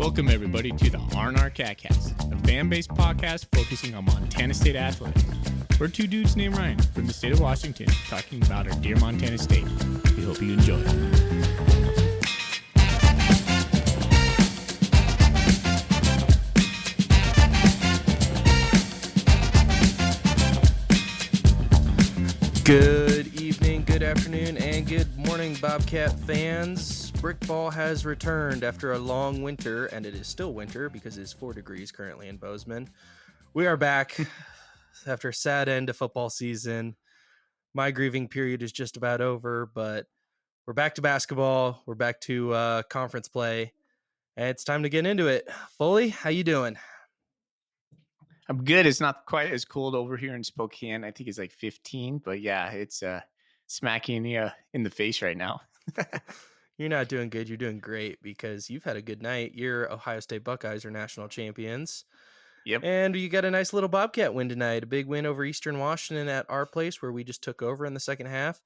Welcome, everybody, to the R&R CatCast, a fan-based podcast focusing on Montana State athletics. We're two dudes named Ryan from the state of Washington talking about our dear Montana State. We hope you enjoy. Good evening, good afternoon, and good morning, Bobcat fans. Brickball has returned after a long winter, and it is still winter because it is 4 degrees currently in Bozeman. We are back after a sad end to football season. My grieving period is just about over, but we're back to basketball. We're back to conference play, and it's time to get into it. Foley, how you doing? I'm good. It's not quite as cold over here in Spokane. I think it's like 15, but yeah, it's smacking you in the face right now. You're not doing good. You're doing great because you've had a good night. Your Ohio State Buckeyes are national champions. Yep. And you got a nice little Bobcat win tonight. A big win over Eastern Washington at our place where we just took over in the second half.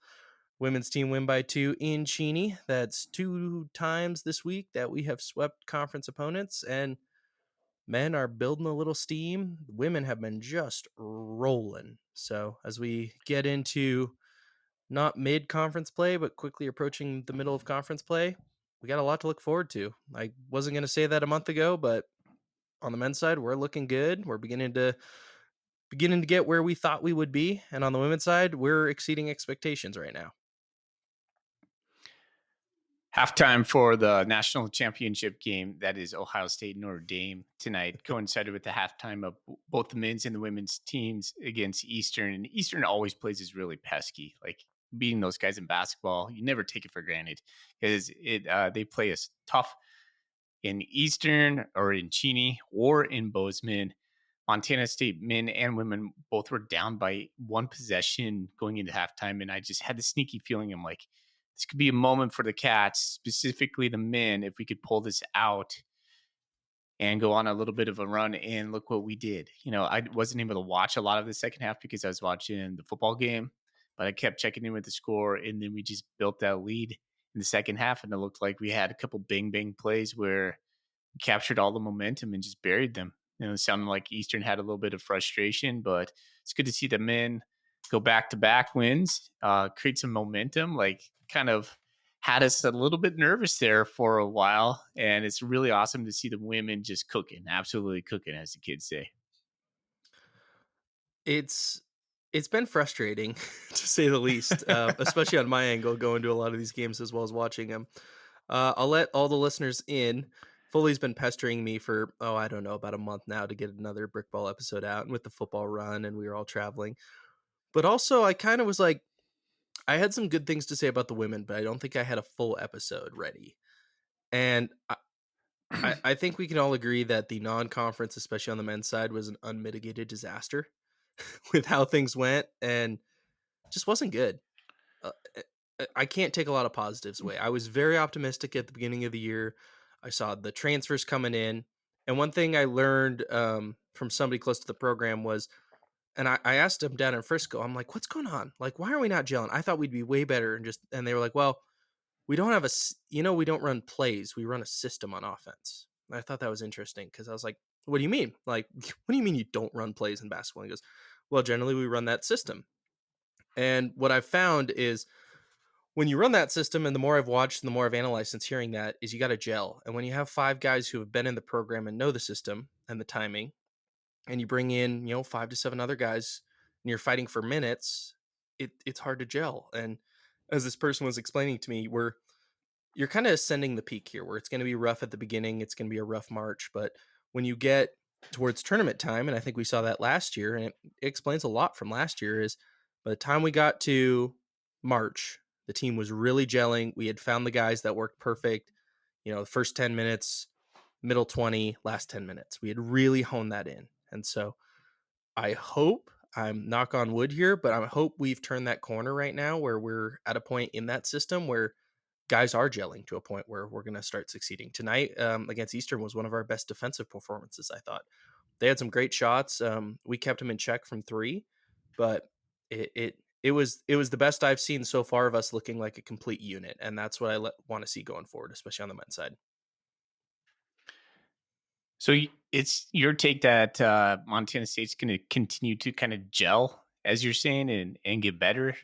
Women's team win by 2 in Cheney. That's 2 times this week that we have swept conference opponents. And men are building a little steam. Women have been just rolling. So as we get into not mid-conference play, but quickly approaching the middle of conference play, we got a lot to look forward to. I wasn't going to say that a month ago, but on the men's side, we're looking good. We're beginning to get where we thought we would be. And on the women's side, we're exceeding expectations right now. Halftime for the national championship game, that is Ohio State Notre Dame tonight, coincided with the halftime of both the men's and the women's teams against Eastern. And Eastern always plays is really pesky. Like beating those guys in basketball, you never take it for granted because they play us tough in Eastern or in Cheney or in Bozeman. Montana State men and women both were down by 1 possession going into halftime. And I just had the sneaky feeling, I'm like, this could be a moment for the Cats, specifically the men, if we could pull this out and go on a little bit of a run. And look what we did. You know, I wasn't able to watch a lot of the second half because I was watching the football game, but I kept checking in with the score. And then we just built that lead in the second half. And it looked like we had a couple bang plays where we captured all the momentum and just buried them. You know, it sounded like Eastern had a little bit of frustration, but it's good to see the men go back-to-back wins, create some momentum, like kind of had us a little bit nervous there for a while. And it's really awesome to see the women just cooking, absolutely cooking, as the kids say. It's been frustrating, to say the least, especially on my angle, going to a lot of these games as well as watching them. I'll let all the listeners in. Foley's been pestering me for, about a month now to get another Brickball episode out, and with the football run, and we were all traveling. But also, I kind of was like, I had some good things to say about the women, but I don't think I had a full episode ready. And I think we can all agree that the non-conference, especially on the men's side, was an unmitigated disaster with how things went, and just wasn't good. I can't take a lot of positives away. I was very optimistic at the beginning of the year. I saw the transfers coming in. And one thing I learned from somebody close to the program was, and I asked them down in Frisco, I'm like, what's going on? Like, why are we not gelling? I thought we'd be way better. And they were like, well, we don't have we don't run plays. We run a system on offense. And I thought that was interesting because I was like, what do you mean? Like, what do you mean you don't run plays in basketball? And he goes, well, generally we run that system. And what I've found is when you run that system, and the more I've watched and the more I've analyzed since hearing that, is you got to gel. And when you have 5 guys who have been in the program and know the system and the timing, and you bring in, 5 to 7 other guys, and you're fighting for minutes, it's hard to gel. And as this person was explaining to me, you're kind of ascending the peak here, where it's going to be rough at the beginning. It's going to be a rough march. But when you get towards tournament time, and I think we saw that last year, and it explains a lot from last year, is by the time we got to March, the team was really gelling. We had found the guys that worked perfect. The first 10 minutes, middle 20, last 10 minutes. We had really honed that in. And so I hope, I'm knock on wood here, but I hope we've turned that corner right now where we're at a point in that system where guys are gelling to a point where we're going to start succeeding. Tonight against Eastern was one of our best defensive performances, I thought. They had some great shots. We kept them in check from 3, but it was the best I've seen so far of us looking like a complete unit. And that's what I want to see going forward, especially on the men's side. So it's your take that Montana State's going to continue to kind of gel, as you're saying, and get better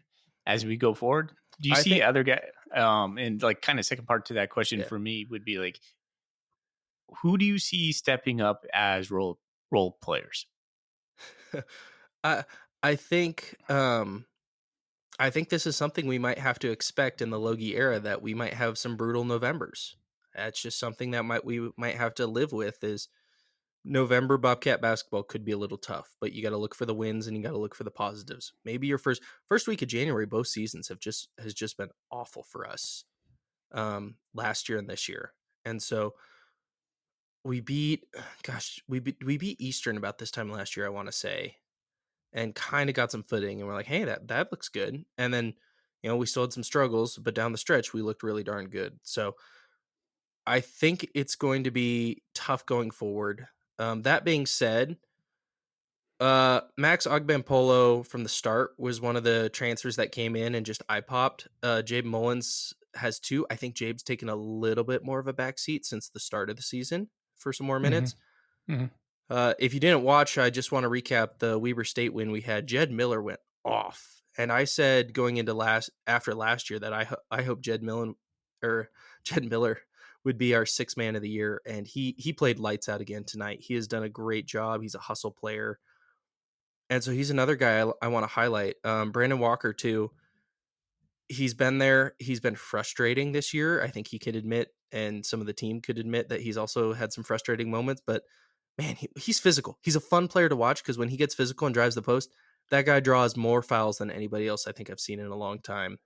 as we go forward. Do you I see think other guys? And like kind of second part to that question yeah. for me would be like, who do you see stepping up as role players? I I think I think this is something we might have to expect in the Logie era, that we might have some brutal Novembers. That's just something that we might have to live with. Is November Bobcat basketball could be a little tough, but you got to look for the wins and you got to look for the positives. Maybe your first week of January, both seasons has just been awful for us, last year and this year, and so we beat, gosh, we beat Eastern about this time last year, I want to say, and kind of got some footing, and we're like, hey, that looks good, and then we still had some struggles, but down the stretch we looked really darn good. So I think it's going to be tough going forward. That being said, Max Ogbenpolo from the start was one of the transfers that came in and just eye popped. Jabe Mullins has two. I think Jabe's taken a little bit more of a backseat since the start of the season for some more Hmm. minutes. Hmm. If you didn't watch, I just want to recap the Weber State win we had. Jed Miller went off, and I said going into after last year that I hope Jed Miller would be our sixth man of the year, and he played lights out again tonight. He has done a great job. He's a hustle player, and so he's another guy I want to highlight. Brandon Walker too. He's been there. He's been frustrating this year. I think he could admit, and some of the team could admit, that he's also had some frustrating moments. But man, he's physical. He's a fun player to watch because when he gets physical and drives the post, that guy draws more fouls than anybody else I think I've seen in a long time.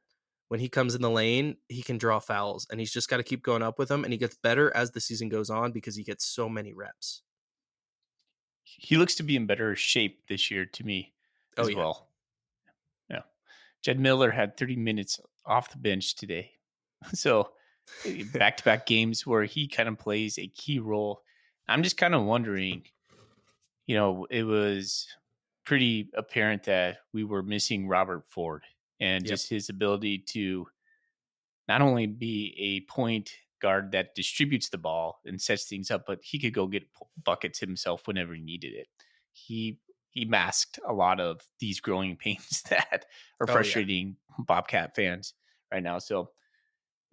When he comes in the lane, he can draw fouls, and he's just got to keep going up with them. And he gets better as the season goes on because he gets so many reps. He looks to be in better shape this year to me Oh as yeah, well. Yeah. Jed Miller had 30 minutes off the bench today. So back to back games where he kind of plays a key role. I'm just kind of wondering, it was pretty apparent that we were missing Robert Ford and yep. just his ability to not only be a point guard that distributes the ball and sets things up, but he could go get buckets himself whenever he needed it. He he masked a lot of these growing pains that are Oh yeah. frustrating Bobcat fans right now. So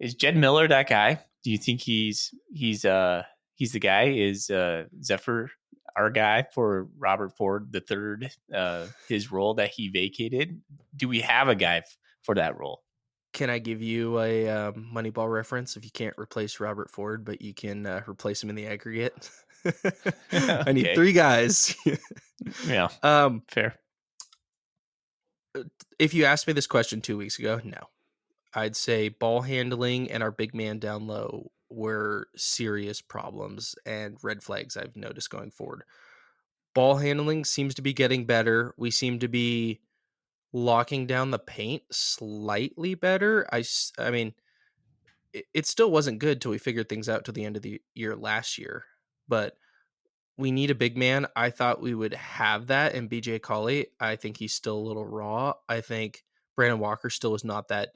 is Jed Miller that guy? Do you think he's the guy? Is Zephyr our guy for Robert Ford the third? His role that he vacated. Do we have a guy for that role? Can I give you a Moneyball reference? If you can't replace Robert Ford, but you can replace him in the aggregate, I need Okay, three guys. yeah, um, fair. if you asked me this question 2 weeks ago, no, I'd say ball handling and our big man down low were serious problems and red flags I've noticed going forward. Ball handling seems to be getting better. We seem to be locking down the paint slightly better. I mean, it still wasn't good till we figured things out till the end of the year last year. But we need a big man. I thought we would have that in BJ Colley. I think he's still a little raw. I think Brandon Walker still is not that,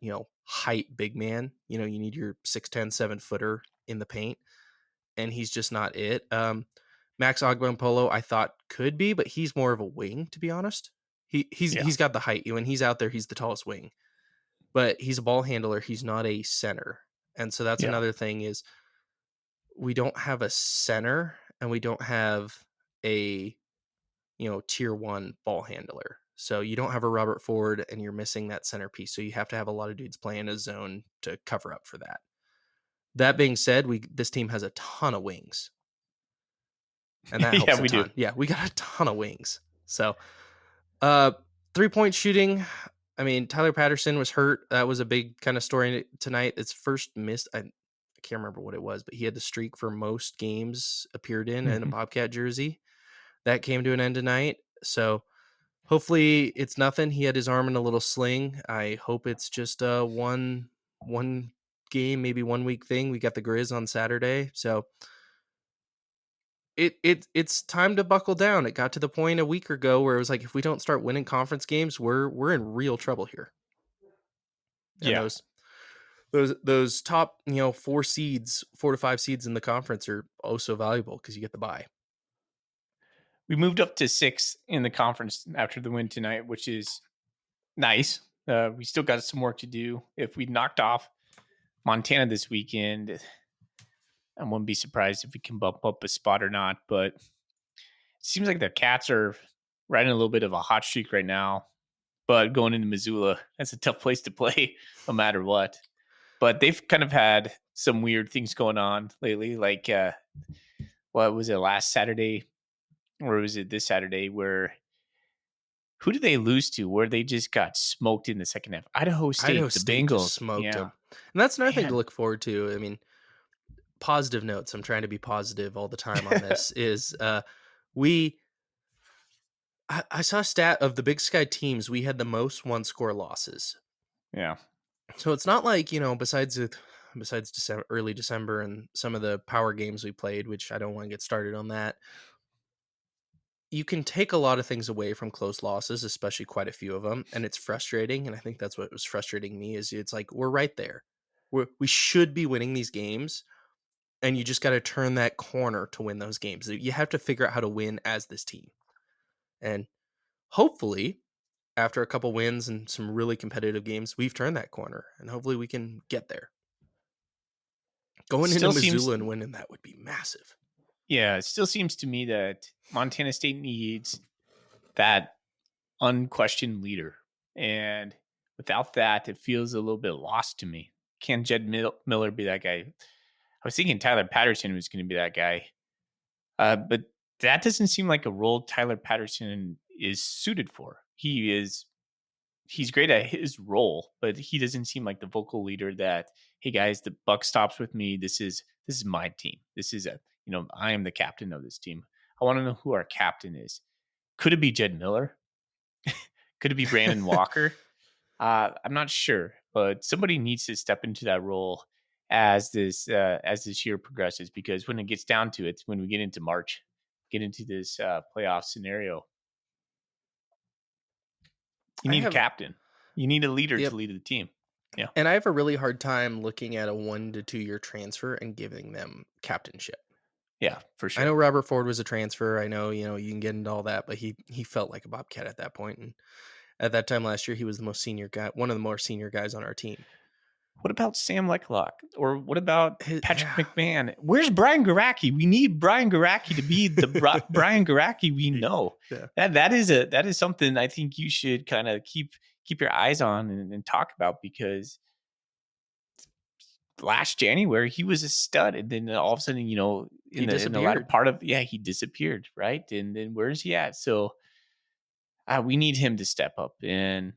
height big man. You need your 6'10", 7-footer in the paint, and he's just not it. Max Polo, I thought could be, but he's more of a wing, to be honest. Yeah, He's got the height. When he's out there, he's the tallest wing, but he's a ball handler. He's not a center. And so that's yeah, another thing is we don't have a center and we don't have a, tier one ball handler. So you don't have a Robert Ford and you're missing that centerpiece. So you have to have a lot of dudes playing a zone to cover up for that. That being said, this team has a ton of wings and that yeah. helps a We do. ton. Yeah, we got a ton of wings. So, uh 3-point shooting, I mean, Tyler Patterson was hurt. That was a big kind of story tonight. It's first missed. I can't remember what it was, but he had the streak for most games appeared in a Mhm. Bobcat jersey. That came to an end tonight. So hopefully it's nothing. He had his arm in a little sling. I hope it's just a one game, maybe 1 week thing. We got the Grizz on Saturday, so it's time to buckle down. It got to the point a week ago where it was like, if we don't start winning conference games, we're in real trouble here. And Yeah, those top, 4 to 5 seeds in the conference are oh so valuable because you get the bye. We moved up to 6 in the conference after the win tonight, which is nice. We still got some work to do. If we knocked off Montana this weekend, I wouldn't be surprised if we can bump up a spot or not. But it seems like the Cats are riding a little bit of a hot streak right now. But going into Missoula, that's a tough place to play no matter what. But they've kind of had some weird things going on lately. Like, what was it, last Saturday? Or was it this Saturday where who did they lose to where they just got smoked in the second half? Idaho Idaho State, the State just Bengals. smoked Yeah. them, and that's another thing to Man. look forward to. I mean, positive notes. I'm trying to be positive all the time on this. Is we I saw a stat of the Big Sky teams. We had the most one score losses. Yeah. So it's not like, besides December, early December, and some of the power games we played, which I don't want to get started on that. You can take a lot of things away from close losses, especially quite a few of them, and it's frustrating. And I think that's what was frustrating me is it's like we're right there. We should be winning these games, and you just got to turn that corner to win those games. You have to figure out how to win as this team, and hopefully, after a couple wins and some really competitive games, we've turned that corner, and hopefully we can get there. Going into Still seems Missoula and winning that would be massive. yeah, it still seems to me that Montana State needs that unquestioned leader. And without that, it feels a little bit lost to me. Can Miller be that guy? I was thinking Tyler Patterson was going to be that guy. But that doesn't seem like a role Tyler Patterson is suited for. He's great at his role, but he doesn't seem like the vocal leader that, hey guys, the buck stops with me. This is my team. This is I am the captain of this team. I want to know who our captain is. Could it be Jed Miller? Could it be Brandon Walker? I'm not sure, but somebody needs to step into that role as this year progresses, because when it gets down to it, when we get into March, get into this playoff scenario, you I need a have captain. You need a leader to Yep. lead the team. Yeah. And I have a really hard time looking at a 1 to 2 year transfer and giving them captainship. Yeah, for I know sure. Robert Ford was a transfer. I know, you can get into all that, but he felt like a Bobcat at that point. And at that time last year, he was the most senior guy, one of the more senior guys on our team. What about Sam Lecklock? Or what about Patrick Yeah. McMahon? Where's Brian Garacki? We need Brian Garacki to be the Brian Garacki we know. Yeah. That is something I think you should kind of keep your eyes on and talk about, because last January he was a stud, and then all of a sudden, He in the latter disappeared. part of he disappeared, right? And then where's he at? So we need him to step up, and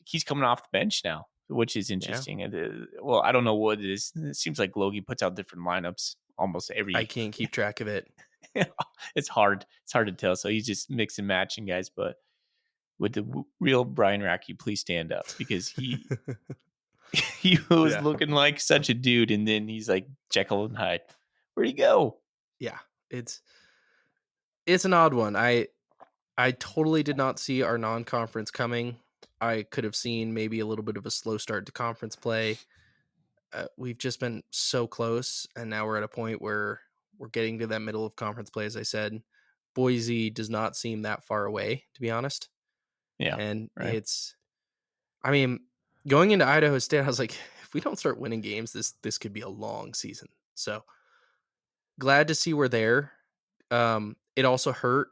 he's coming off the bench now, which is Yeah. interesting. And well, I don't know what it is. It seems like Logie puts out different lineups almost I every. can't keep track of it. It's hard. It's hard to tell. So he's just mix and matching guys. But would the real Brian Racky please stand up, because he was Yeah. looking like such a dude, and then he's like Jekyll and Hyde. Where'd he go? Yeah. It's an odd one. I totally did not see our non-conference coming. I could have seen maybe a little bit of a slow start to conference play. We've just been so close, and now we're at a point where we're getting to that middle of conference play. As I said, Boise does not seem that far away, to be honest. Yeah, And right. I mean, going into Idaho State, I was like, if we don't start winning games, this could be a long season. So glad to see we're there. It also hurt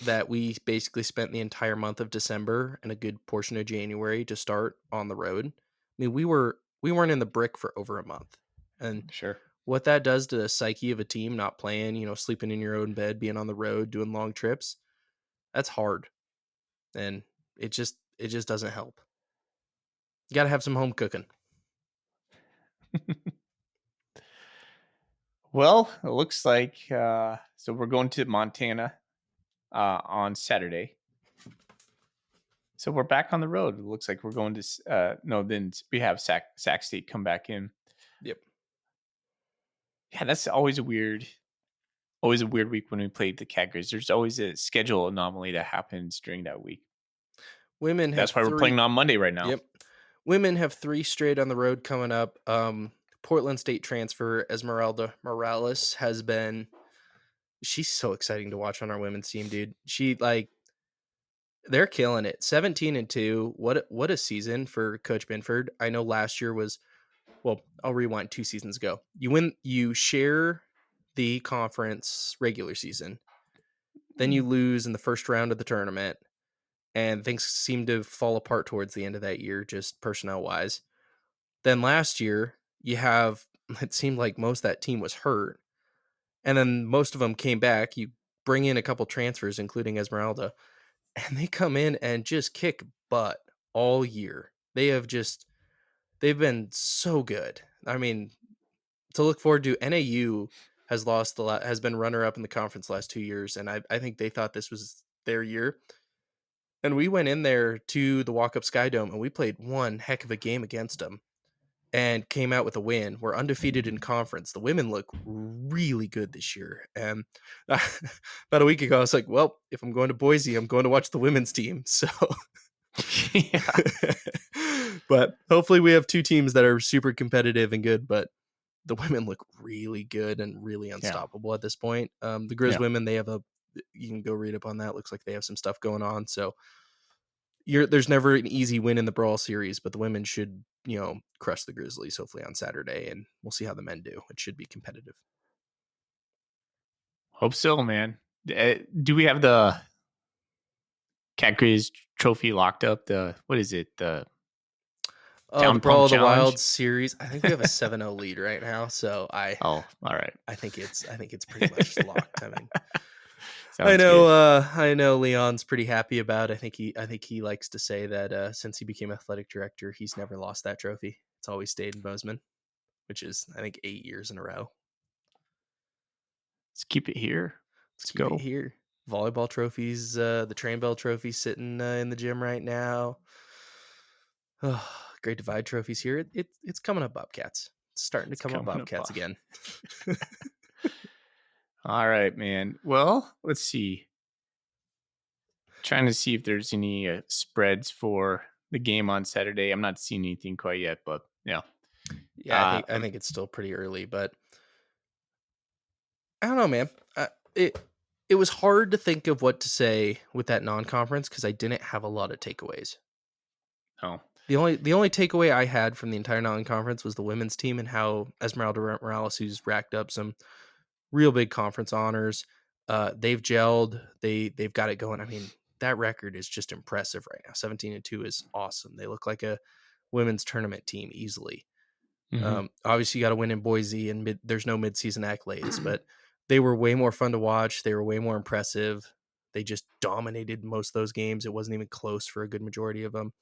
that we basically spent the entire month of December and a good portion of January to start on the road. I mean, we weren't in the brick for over a month. And Sure. what that does to the psyche of a team, not playing, sleeping in your own bed, being on the road, doing long trips, that's hard. And it just doesn't help. You got to have some home cooking. Well, it looks like so we're going to Montana on Saturday. So we're back on the road. It looks like we're going to no. Then we have Sac State come back in. Yep. Yeah, that's always a weird week when we play the Cagras. There's always a schedule anomaly that happens during that week. Women have That's why we're three. playing on Monday right now. Yep. Women have 3 straight on the road coming up. Portland State transfer Esmeralda Morales has been she's so exciting to watch on our women's team, dude. They're killing it. 17-2. What a season for Coach Binford. I know last year was well, I'll rewind 2 seasons ago. You share the conference regular season, then you lose in the first round of the tournament, and things seem to fall apart towards the end of that year, just personnel wise. Then last year, you have it seemed like most of that team was hurt, and then most of them came back. You bring in a couple transfers, including Esmeralda, and they come in and just kick butt all year. They've been so good. I mean, to look forward to. NAU has been runner up in the conference the last 2 years, and I think they thought this was their year. And we went in there to the Walk Up Sky Dome and we played one heck of a game against them and came out with a win. We're undefeated in conference. The women look really good this year. And about a week ago, I was like, well, if I'm going to Boise, I'm going to watch the women's team. So, Yeah. but hopefully we have 2 teams that are super competitive and good, but the women look really good and really Yeah. unstoppable at this point. The Grizz Yeah. women, you can go read up on that. Looks like they have some stuff going on. So there's never an easy win in the Brawl series, but the women should, crush the Grizzlies hopefully on Saturday, and we'll see how the men do. It should be competitive. Hope so, man. Do we have the Cat Grizz trophy locked up? What is it? The The Down Brawl Pump of the Challenge? Wild series. I think we have a 7-0 lead right now, so Oh, all right. I think it's pretty much locked. I mean, Sounds good. I know Leon's pretty happy about it. I think he likes to say that since he became athletic director, he's never lost that trophy. It's always stayed in Bozeman, which is I think 8 years in a row. Let's keep it here. Let's Let's keep it go. here. Volleyball trophies, the Train Bell trophy sitting in the gym right now. Oh, Great Divide trophies here. It's coming up, Bobcats. It's starting to It's come up, coming up Bobcats off. again. All right, man. Well, let's see. Trying to see if there's any spreads for the game on Saturday. I'm not seeing anything quite yet, but yeah. Yeah, I think it's still pretty early, but I don't know, man. It it was hard to think of what to say with that non-conference because I didn't have a lot of takeaways. Oh, The only takeaway I had from the entire non-conference was the women's team and how Esmeralda Morales, who's racked up some real big conference honors, they've gelled. They've got it going. I mean, that record is just impressive right now. 17-2 is awesome. They look like a women's tournament team easily. Obviously, you got to win in Boise, and there's no midseason accolades, but they were way more fun to watch. They were way more impressive. They just dominated most of those games. It wasn't even close for a good majority of them.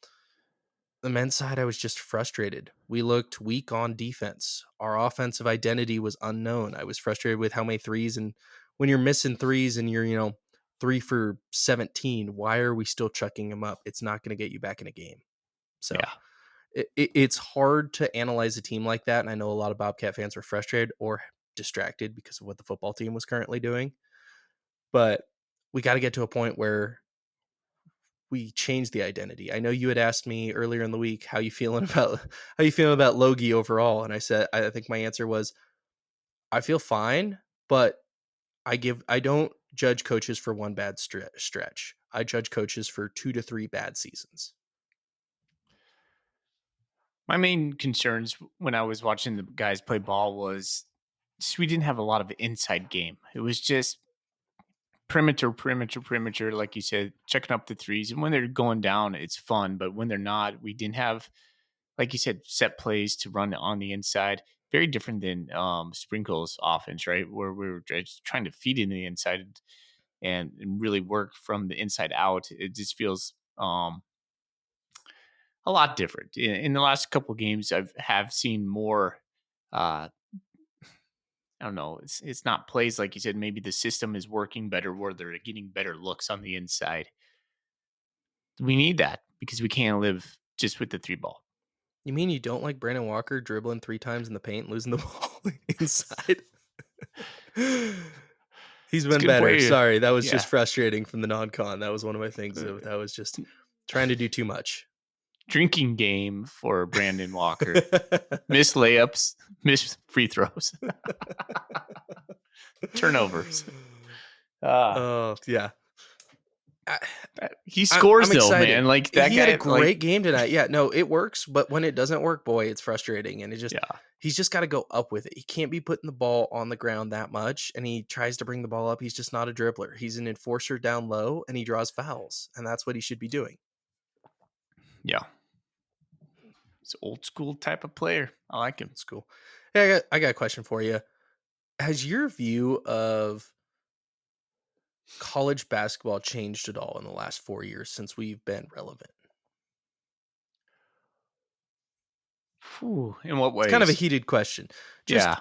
The men's side, I was just frustrated. We looked weak on defense. Our offensive identity was unknown. I was frustrated with how many threes, and when you're missing threes and you're 3 for 17, why are we still chucking them up? It's not going to get you back in a game. So yeah. it's hard to analyze a team like that. And I know a lot of Bobcat fans were frustrated or distracted because of what the football team was currently doing. But we got to get to a point where we change the identity. I know you had asked me earlier in the week how you feeling about Logie overall, and I said I think my answer was I feel fine, but I don't judge coaches for one bad stretch. I judge coaches for 2 to 3 bad seasons. My main concerns when I was watching the guys play ball was just we didn't have a lot of inside game. It was just perimeter, like you said, checking up the threes. And when they're going down, it's fun. But when they're not, we didn't have, like you said, set plays to run on the inside. Very different than Sprinkle's offense, right? Where we were just trying to feed in the inside and really work from the inside out. It just feels a lot different. In the last couple of games, have seen more. I don't know. It's not plays like you said. Maybe the system is working better, where they're getting better looks on the inside. We need that because we can't live just with the 3 ball. You mean you don't like Brandon Walker dribbling 3 times in the paint, losing the ball inside? He's It's a been good better. player. Sorry, that was just Yeah. frustrating from the non-con. That was one of my things. That was just trying to do too much. drinking game for Brandon Walker. Miss layups, miss free throws, turnovers. Ah, Oh, yeah. I he scores I'm though, excited. man. Like that He had a guy. Like great game tonight. Yeah, no, it works, but when it doesn't work, boy, it's frustrating, and yeah, he's just gotta go up with it. He can't be putting the ball on the ground that much, and he tries to bring the ball up. He's just not a dribbler. He's an enforcer down low, and he draws fouls, and that's what he should be doing. yeah. It's old school type of player. I like him. It's cool. Hey, I got a question for you. Has your view of college basketball changed at all in the last 4 years since we've been relevant? Whew, in what It's kind of a ways? heated question. Just Yeah.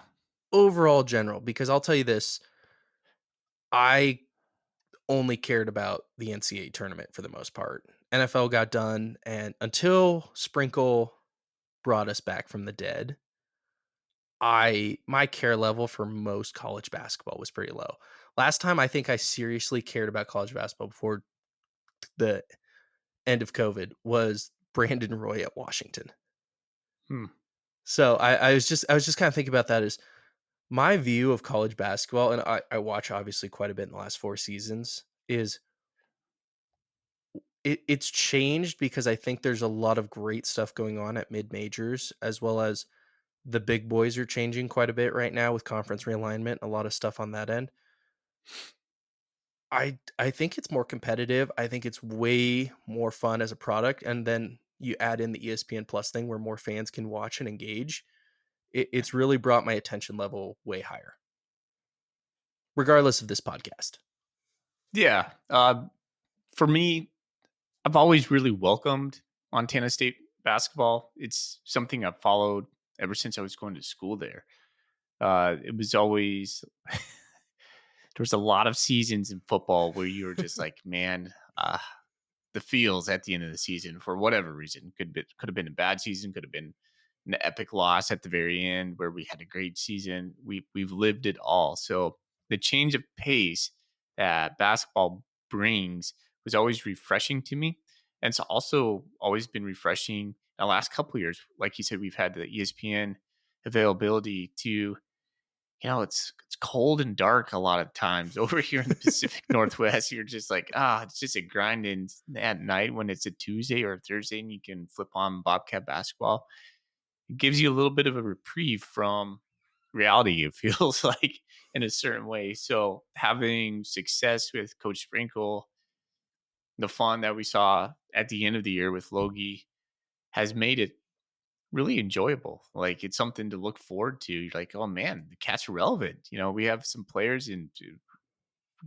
overall general, because I'll tell you this, I only cared about the NCAA tournament for the most part. NFL got done, and until Sprinkle brought us back from the dead, I my care level for most college basketball was pretty low. Last time I think I seriously cared about college basketball before the end of COVID was Brandon Roy at Washington. Hmm. So I was just kind of thinking about that as my view of college basketball, and I watch obviously quite a bit in the last 4 seasons, is it's changed because I think there's a lot of great stuff going on at mid majors, as well as the big boys are changing quite a bit right now with conference realignment, a lot of stuff on that end. I think it's more competitive. I think it's way more fun as a product, and then you add in the ESPN Plus thing where more fans can watch and engage. It's really brought my attention level way higher, regardless of this podcast. Yeah. For me, I've always really welcomed Montana State basketball. It's something I've followed ever since I was going to school there. It was always there was a lot of seasons in football where you were just like, man, the feels at the end of the season for whatever reason could have been a bad season, could have been an epic loss at the very end where we had a great season. We've lived it all. So the change of pace that basketball brings was always refreshing to me. And it's also always been refreshing in the last couple of years. Like you said, we've had the ESPN availability to, it's cold and dark a lot of times over here in the Pacific Northwest. You're just like, it's just a grind. And at night when it's a Tuesday or a Thursday and you can flip on Bobcat basketball, it gives you a little bit of a reprieve from reality, it feels like, in a certain way. So having success with Coach Sprinkle, the fun that we saw at the end of the year with Logie has made it really enjoyable. Like it's something to look forward to. You're like, oh man, the cats are relevant. We have some players and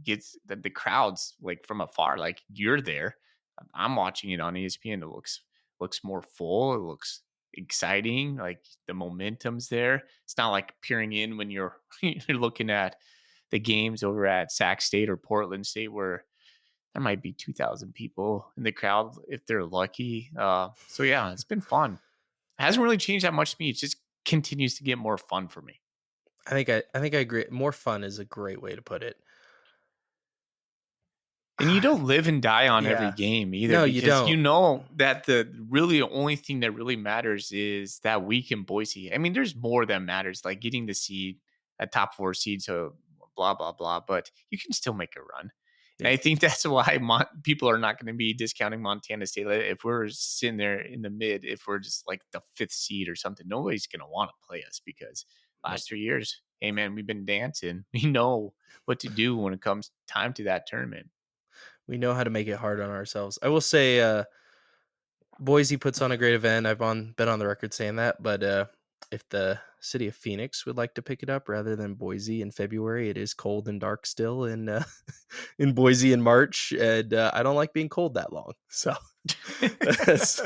gets the crowds like from afar. Like you're there. I'm watching it on ESPN. It looks more full. It looks exciting. Like the momentum's there. It's not like peering in when you're you're looking at the games over at Sac State or Portland State where there might be 2,000 people in the crowd if they're lucky. So yeah, it's been fun. It hasn't really changed that much to me. It just continues to get more fun for me. I think I agree. More fun is a great way to put it. And you don't live and die on every Yeah. game either No, you because you don't. know that the really only thing that really matters is that week in Boise. I mean, there's more that matters, like getting the seed, a top 4 seed, so blah, blah, blah. But you can still make a run. And I Yes. think that's why people are not going to be discounting Montana State. Like, if we're sitting there in the mid, if we're just like the 5th seed or something, nobody's going to want to play us because Nope. last 3 years, hey man, we've been dancing. We know what to do when it comes time to that tournament. We know how to make it hard on ourselves. I will say, Boise puts on a great event. Been on the record saying that, but if the city of Phoenix would like to pick it up rather than Boise in February, it is cold and dark still in in Boise in March, and I don't like being cold that long. So, that's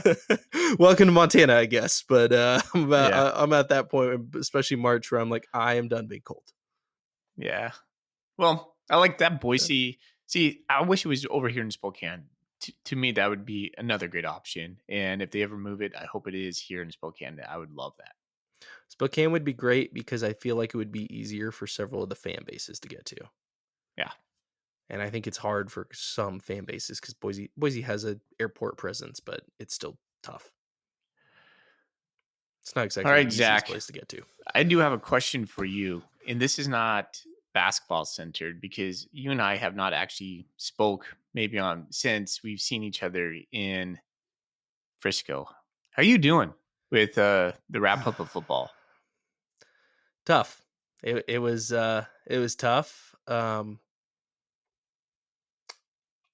welcome to Montana, I guess. But Yeah. I'm at that point, especially March, where I'm like, I am done being cold. Yeah. Well, I like that Boise. See, I wish it was over here in Spokane. To me, that would be another great option. And if they ever move it, I hope it is here in Spokane. I would love that. Spokane would be great because I feel like it would be easier for several of the fan bases to get to. Yeah. And I think it's hard for some fan bases because Boise has a airport presence, but it's still tough. It's not All exactly right, the easiest Zach. place to get to. I do have a question for you, and this is not basketball centered because you and I have not actually spoke maybe on since we've seen each other in Frisco. How you doing with the wrap up of football? Tough. It was tough.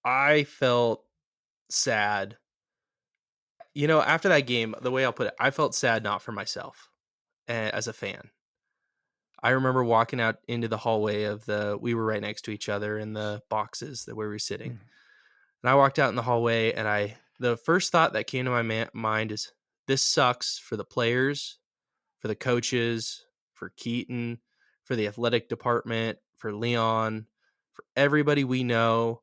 I felt sad. After that game, the way I'll put it, I felt sad not for myself as a fan. I remember walking out into the hallway we were right next to each other in the boxes that where we were sitting. Mm. And I walked out in the hallway and the first thought that came to my mind is this sucks for the players, for the coaches, for Keaton, for the athletic department, for Leon, for everybody we know.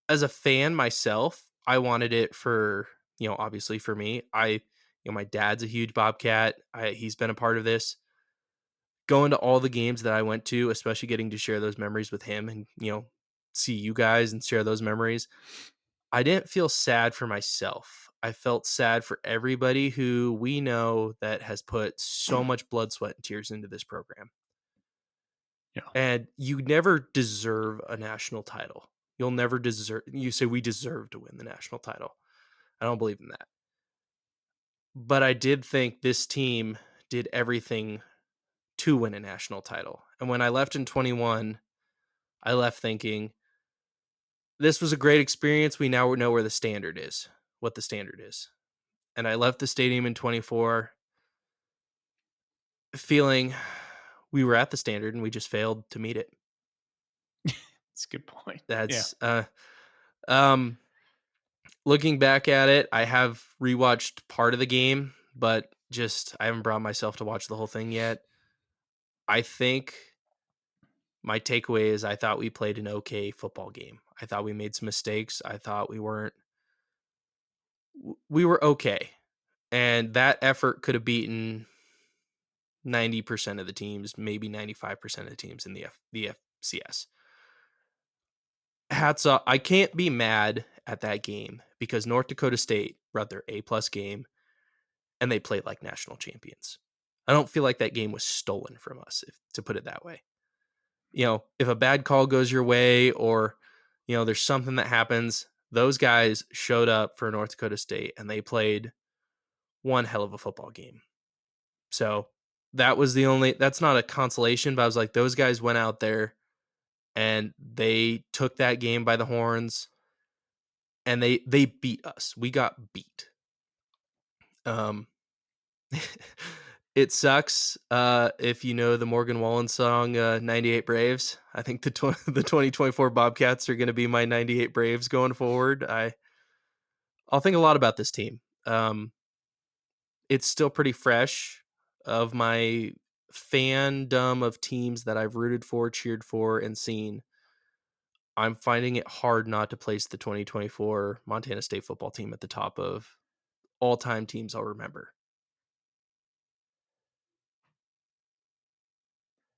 As a fan myself, I wanted it for, obviously for me. My dad's a huge Bobcat. He's been a part of this. Going to all the games that I went to, especially getting to share those memories with him and, see you guys and share those memories. I didn't feel sad for myself. I felt sad for everybody who we know that has put so much blood, sweat, and tears into this program. Yeah. And you never deserve a national title. You'll never deserve, you say we deserve to win the national title. I don't believe in that. But I did think this team did everything to win a national title. And when I left in 21, I left thinking this was a great experience. We now know where the standard is, what the standard is. And I left the stadium in 24 feeling we were at the standard and we just failed to meet it. That's a good point. Yeah. That's um looking back at it, I have rewatched part of the game, but just I haven't brought myself to watch the whole thing yet. I think my takeaway is I thought we played an okay football game. I thought we made some mistakes. I thought we were okay. And that effort could have beaten 90% of the teams, maybe 95% of the teams in the FCS. Hats off. I can't be mad at that game because North Dakota State brought their A-plus game and they played like national champions. I don't feel like that game was stolen from us, to put it that way. If a bad call goes your way or, there's something that happens, those guys showed up for North Dakota State and they played one hell of a football game. So that's not a consolation, but I was like, those guys went out there and they took that game by the horns and they beat us. We got beat. Um, it sucks if you know the Morgan Wallen song 98 Braves. I think the 2024 Bobcats are going to be my 98 Braves going forward. I'll think a lot about this team. It's still pretty fresh of my fandom of teams that I've rooted for, cheered for, and seen. I'm finding it hard not to place the 2024 Montana State football team at the top of all-time teams I'll remember.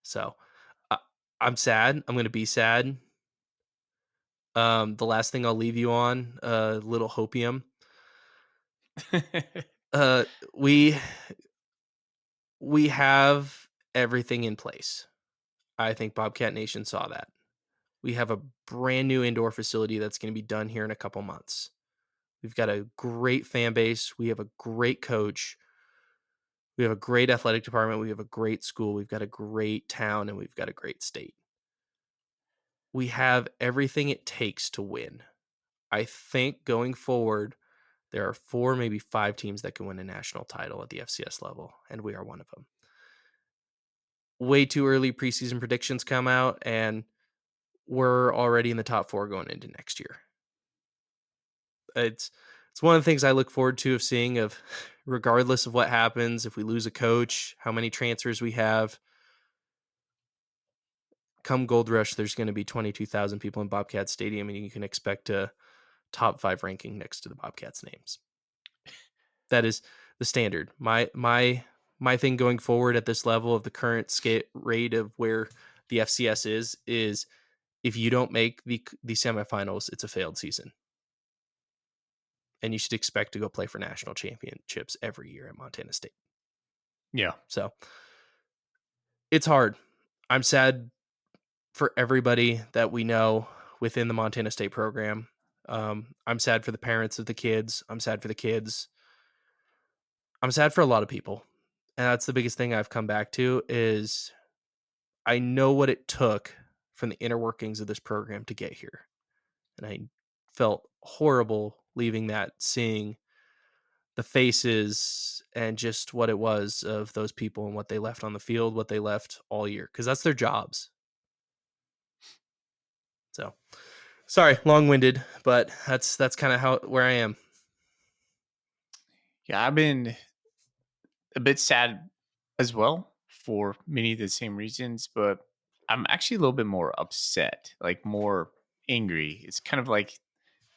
So I, I'm sad. I'm going to be sad. The last thing I'll leave you on, little hopium. Uh, we we have everything in place. I think Bobcat Nation saw that. We have a brand new indoor facility that's going to be done here in a couple months. We've got a great fan base. We have a great coach. We have a great athletic department. We have a great school. We've got a great town and we've got a great state. We have everything it takes to win. I think going forward, there are 4, maybe 5 teams that can win a national title at the FCS level, and we are one of them. Way too early preseason predictions come out, and we're already in the top 4 going into next year. It's one of the things I look forward to of seeing of regardless of what happens, if we lose a coach, how many transfers we have, come Gold Rush, there's going to be 22,000 people in Bobcat Stadium, and you can expect a top 5 ranking next to the Bobcats names. That is the standard. My thing going forward at this level of the current skate rate of where the FCS is if you don't make the semifinals, it's a failed season. and you should expect to go play for national championships every year at Montana State. Yeah. So it's hard. I'm sad for everybody that we know within the Montana State program. I'm sad for the parents of the kids. I'm sad for the kids. I'm sad for a lot of people. And that's the biggest thing I've come back to is I know what it took from the inner workings of this program to get here. And I felt horrible leaving that, seeing the faces and just what it was of those people and what they left on the field, what they left all year, because that's their jobs. So sorry, long-winded, but that's kind of how where I am. Yeah, I've been a bit sad as well for many of the same reasons, but I'm actually a little bit more upset, like more angry. It's kind of like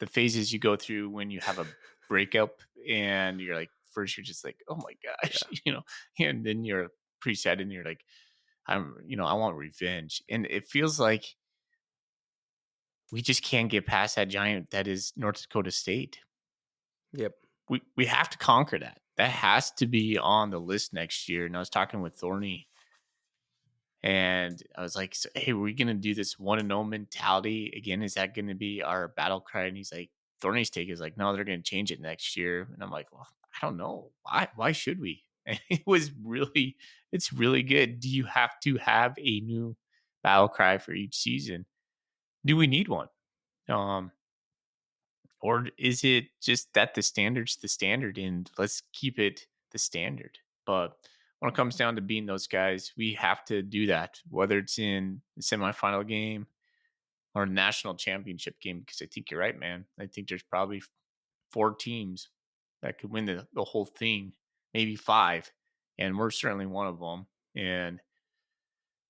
the phases you go through when you have a breakup and you're like, first you're just like, oh my gosh, Yeah. and then you're pretty sad and you're like, I want revenge. And it feels like we just can't get past that giant that is North Dakota State. Yep. We have to conquer that. That has to be on the list next year. And I was talking with Thorny, and I was like, so, "Hey, we're gonna do this 1-0 mentality again. Is that gonna be our battle cry?" And he's like, Thorny's take is like, "No, they're gonna change it next year." And I'm like, "Well, I don't know. Why? Why should we?" And it's really good. Do you have to have a new battle cry for each season? Do we need one? Um, or is it just that the standard's the standard and let's keep it the standard? But when it comes down to being those guys, we have to do that, whether it's in the semifinal game or national championship game, because I think you're right, man. I think there's probably four teams that could win the whole thing, maybe five. And we're certainly one of them. And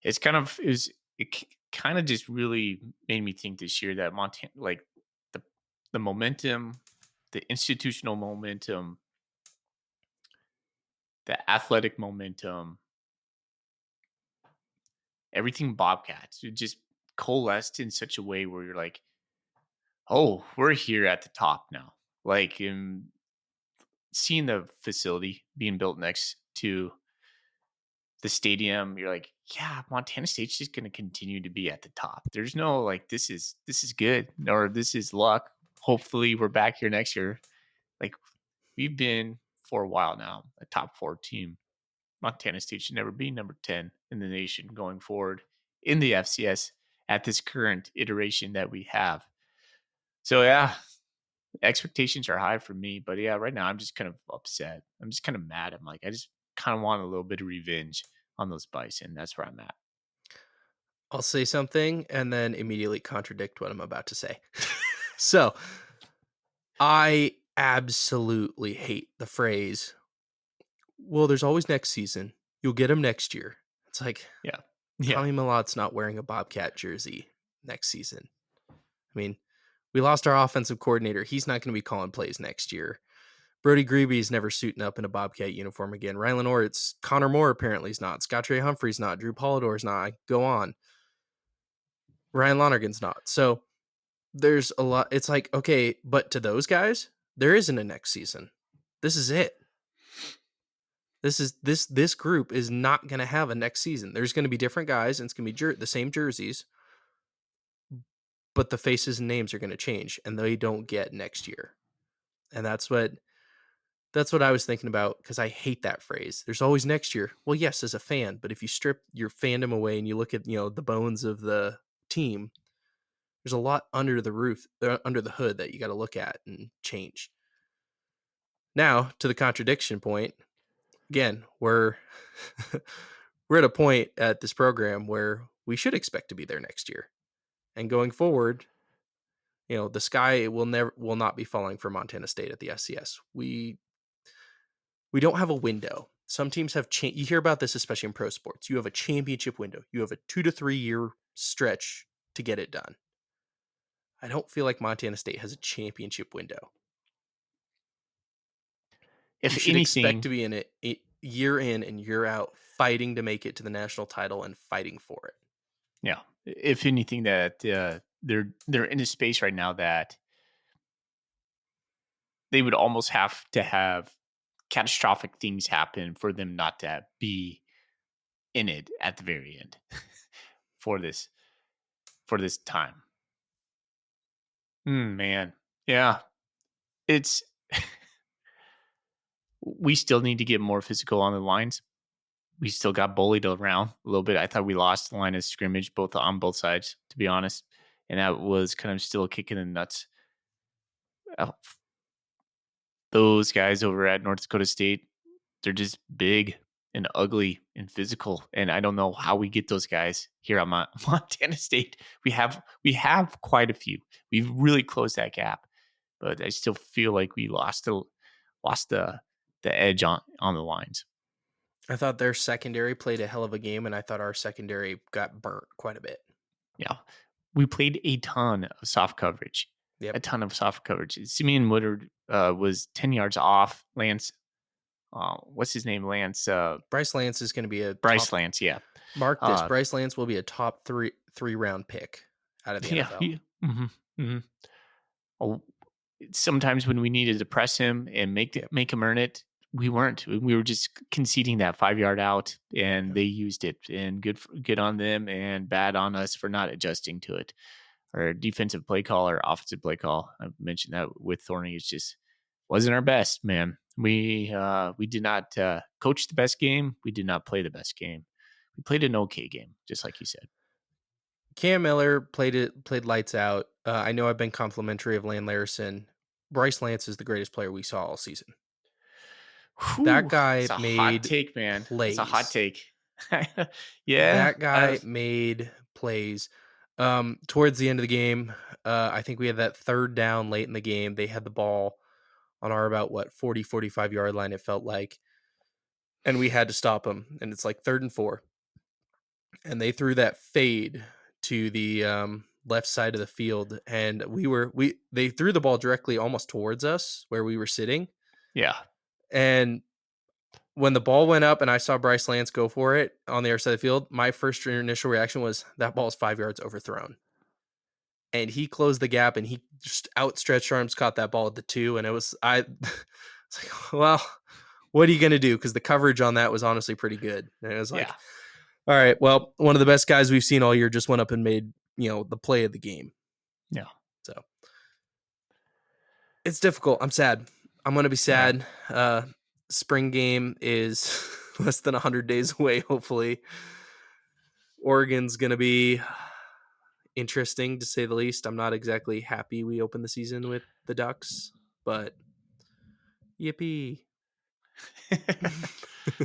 it's kind of is kind of just really made me think this year that Montana, like the the momentum, the institutional momentum, the athletic momentum, everything Bobcats, it just coalesced in such a way where you're like, oh, we're here at the top now. Like in seeing the facility being built next to the stadium, you're like, yeah, Montana State's just going to continue to be at the top. There's no like this is good or this is luck. Hopefully, we're back here next year. Like we've been for a while now, a top four team. Montana State should never be number 10 in the nation going forward in the FCS at this current iteration that we have. So yeah, expectations are high for me, but yeah, right now I'm just kind of upset. I'm just kind of mad. I'm like, I just kind of want a little bit of revenge on those Bison. That's where I'm at. I'll say something and then immediately contradict what I'm about to say. So, I absolutely hate the phrase, "Well, there's always next season. You'll get them next year." It's like, Yeah. Yeah. Tommy Malotte's not wearing a Bobcat jersey next season. I mean, we lost our offensive coordinator. He's not gonna be calling plays next year. Brody Greavy's never suiting up in a Bobcat uniform again. Rylan Orts, Connor Moore apparently is not. Scott Trey Humphrey's not. Drew Polidor's not. I go on. Ryan Lonergan's not. So there's a lot. It's like, okay, but to those guys, there isn't a next season. This is it. This group is not going to have a next season. There's going to be different guys, and it's going to be the same jerseys, but the faces and names are going to change, and they don't get next year. And that's what I was thinking about because I hate that phrase. There's always next year. Well, yes, as a fan, but if you strip your fandom away and you look at the bones of the team, there's a lot under the roof, under the hood that you got to look at and change. Now to the contradiction point. Again, we're we're at a point at this program where we should expect to be there next year, and going forward, the sky will not be falling for Montana State at the SCS. We don't have a window. Some teams have you hear about this, especially in pro sports. You have a championship window. You have a 2 to 3 year stretch to get it done. I don't feel like Montana State has a championship window. You If should expect anything, to be in it year in and year out, fighting to make it to the national title and fighting for it. yeah. If anything, that they're in a space right now that they would almost have to have catastrophic things happen for them not to be in it at the very end for this time. Man. Yeah. It's we still need to get more physical on the lines. We still got bullied around a little bit. I thought we lost the line of scrimmage on both sides, to be honest. And that was kind of still kicking in the nuts. Uh, Those guys over at North Dakota State, they're just big and ugly and physical. And I don't know how we get those guys here on Montana State. We have quite a few. We've really closed that gap, but I still feel like we lost the edge on the lines. I thought their secondary played a hell of a game, and I thought our secondary got burnt quite a bit. Yeah, we played a ton of soft coverage. Yep. A ton of soft coverage. Simeon Woodard was 10 yards off. Lance, what's his name? Lance. Bryce Lance is going to be a Bryce top, Lance, yeah. mark this. Bryce Lance will be a top three round pick out of the NFL. Oh, sometimes when we needed to press him and make him earn it, we weren't. We were just conceding that 5-yard out, and they used it. And good on them, and bad on us for not adjusting to it. Our defensive play call or offensive play call, I mentioned that with Thorny, it just wasn't our best, man. We did not coach the best game. We did not play the best game. We played an okay game, just like you said. Cam Miller played lights out. I know I've been complimentary of Lane Larson. Bryce Lance is the greatest player we saw all season. Whew, that guy it's a made hot take, man. plays. It's a hot take. Yeah, that guy made plays. Towards the end of the game, I think we had that third down late in the game. They had the ball on our about 40, 45 yard line, it felt like. And we had to stop them. And it's like 3rd and 4. And they threw that fade to the left side of the field. And they threw the ball directly almost towards us where we were sitting. Yeah. And when the ball went up and I saw Bryce Lance go for it on the other side of the field, my first initial reaction was that ball is 5 yards overthrown. And he closed the gap and he just outstretched arms, caught that ball at the 2. And it's like, well, what are you going to do? Because the coverage on that was honestly pretty good. And it was like, all right, well, one of the best guys we've seen all year just went up and made, the play of the game. Yeah. So it's difficult. I'm sad. I'm going to be sad. Spring game is less than 100 days away, hopefully. Oregon's going to be interesting, to say the least. I'm not exactly happy we opened the season with the Ducks, but yippee.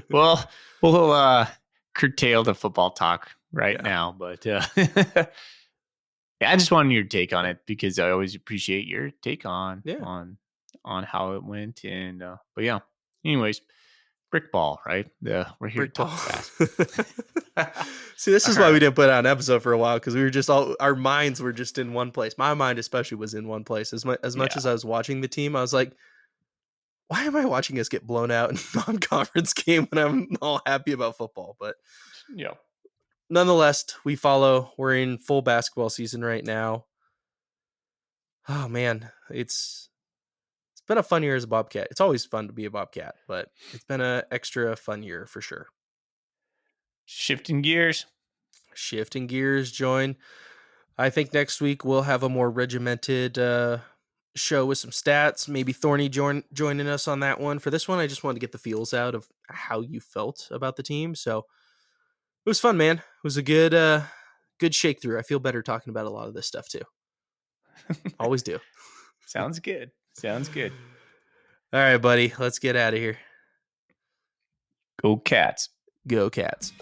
Well, we'll curtail the football talk now, but I just wanted your take on it because I always appreciate your take on how it went. And but yeah, anyways, brick ball, right? We're here to talk fast. See, this is why we didn't put out an episode for a while, because we were just our minds were just in one place. My mind especially was in one place. As much as I was watching the team, I was like, why am I watching us get blown out in non-conference game when I'm all happy about football? But nonetheless, we're in full basketball season right now. Oh man, it's been a fun year as a Bobcat. It's always fun to be a Bobcat, but it's been an extra fun year for sure. Shifting gears, Join. I think next week we'll have a more regimented show with some stats. Maybe Thorny joining us on that one. For this one, I just wanted to get the feels out of how you felt about the team. So it was fun, man. It was a good shake through. I feel better talking about a lot of this stuff too. Always do. Sounds good. All right, buddy. Let's get out of here. Go Cats. Go Cats.